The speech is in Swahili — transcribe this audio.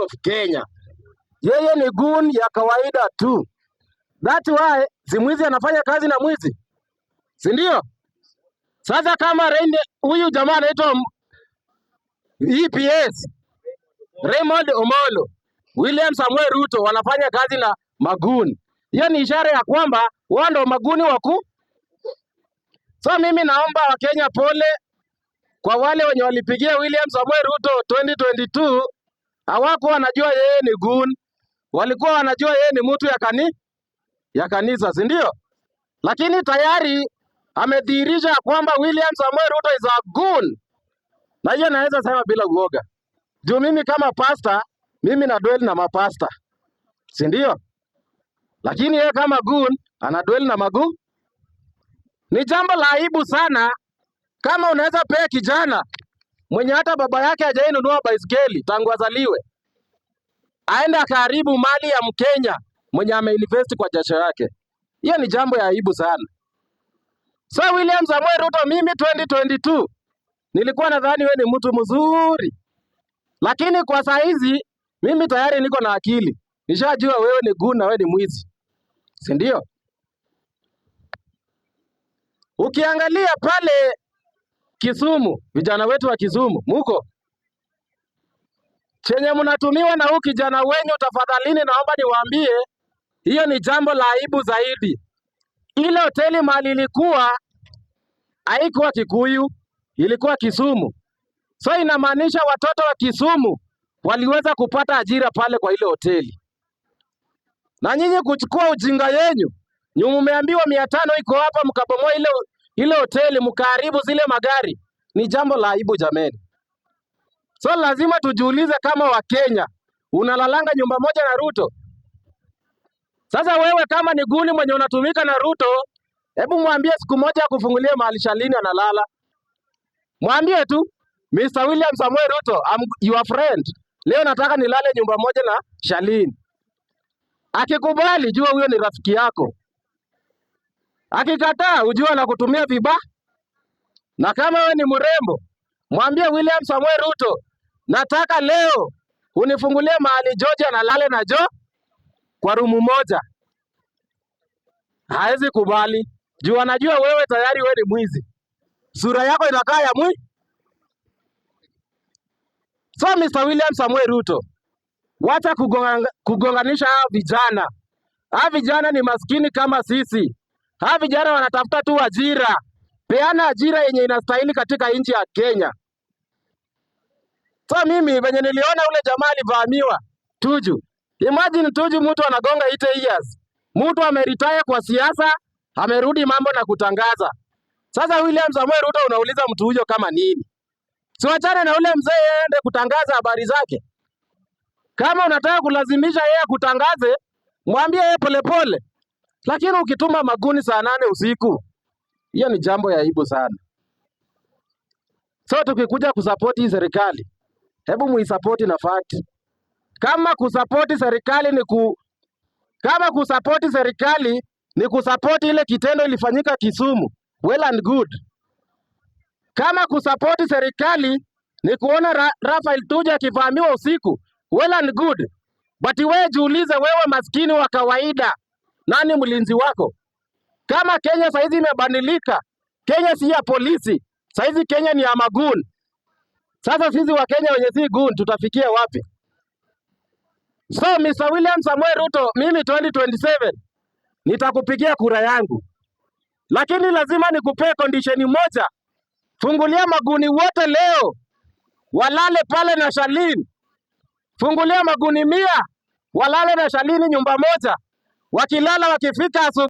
of Kenya. Yeye ni goon ya kawaida tu. That's why si mwizi anafanya kazi na mwizi, si ndio? Sasa kama huyu jamaa anaitwa EPS Raymond Omolo, William Samuel Ruto wanafanya kazi na maguni, hiyo ni ishara ya kwamba wao ndio maguni wakuu. So mimi naomba Wakenya pole kwa wale wenye walipigia William Samuel Ruto 2022. Hawakuwa wanajua yeye ni goon, walikuwa wanajua yeye ni mtu ya kanisa, si ndio? Lakini tayari amedhihirisha kwamba William Samuel Ruto is a goon, na hiyo naweza sema bila uoga. Juu mimi kama pastor, mimi na dwell na mapasta, si ndio? Lakini yeye kama goon ana dwell na maguu. Ni jambo la aibu sana kama unaweza pea kijana mwenye hata baba yake hajainunua baiskeli tangu azaliwe aende akaharibu mali ya Mkenya mwenye ameinvest kwa jasho yake. Hiyo ni jambo ya aibu sana. So William Samuel Ruto, mimi 2022 nilikuwa nadhani wewe ni mtu mzuri, lakini kwa saa hizi mimi tayari niko na akili, nishajua wewe ni goon na wewe ni mwizi, si ndio? Ukiangalia pale Kisumu, vijana wetu wa Kisumu muko chenye mnatumiwa na huyu kijana wenyu, tafadhalini naomba niwaambie, hiyo ni jambo la aibu zaidi. Ile hoteli mali ilikuwa haikuwa Kikuyu, ilikuwa Kisumu. So inamaanisha watoto wa Kisumu waliweza kupata ajira pale kwa ile hoteli. Na nyinyi kuchukua ujinga yenyu, mmeambiwa 500 iko hapa, mkabomoa ile hoteli, mkaharibu zile magari. Ni jambo la aibu jameni. So lazima tujiulize kama Wakenya, unalalanga nyumba moja na Ruto. Sasa wewe kama ni guni mwenye unatumika na Ruto, hebu mwambie siku moja akufungulie mahali Shalini analala. Mwambie tu, Mr. William Samuel Ruto, I'm your friend. Leo nataka nilale nyumba moja na Shalini. Akikubali, jua huyo ni rafiki yako. Akikataa, ujue anakutumia vibaya. Na kama wewe ni mrembo, mwambie William Samuel Ruto, nataka leo unifungulie mahali George analale na kwa rumu moja. Haezi kubali. Juu anajua wewe tayari wewe ni mwizi. Sura yako inakaa ya mwizi. So Mr. William Samuel Ruto, wacha kugonganisha hao vijana. Hao vijana ni maskini kama sisi. Hao vijana wanatafuta tu ajira. Peana ajira yenye inastahili katika nchi ya Kenya. So mimi venye niliona ule jamaa alivamiwa Tuju. Imagine Tuju, mtu anagonga 8 years. Mtu ameretire kwa siasa, amerudi mambo na kutangaza. Sasa William Samuel Ruto unauliza mtu huyo kama nini? Si wachane na ule mzee aende kutangaza habari zake. Kama unataka kulazimisha yeye kutangaze, mwambie yeye polepole. Lakini ukituma maguni saa 8 usiku, hiyo ni jambo ya aibu sana. So tukikuja kusupport hii serikali, hebu muisupporti na fact. Kama kusapoti serikali ni kusapoti ile kitendo ilifanyika Kisumu, well and good. Kama kusapoti serikali ni kuona Rafael Tuju akivamiwa usiku, well and good. But wewe jiulize, wewe maskini wa kawaida, nani mlinzi wako? Kama Kenya saizi imebadilika, Kenya si ya polisi, saizi Kenya ni ya magoon. Sasa sisi wa Kenya wenye si goon tutafikia wapi? So Mr. William Samuel Ruto, mimi 2027 nitakupigia kura yangu, lakini lazima nikupee condition moja. Fungulia maguni wote leo walale pale na Shalini. Fungulia maguni 100 walale na Shalini nyumba moja. Wakilala wakifika asubuhi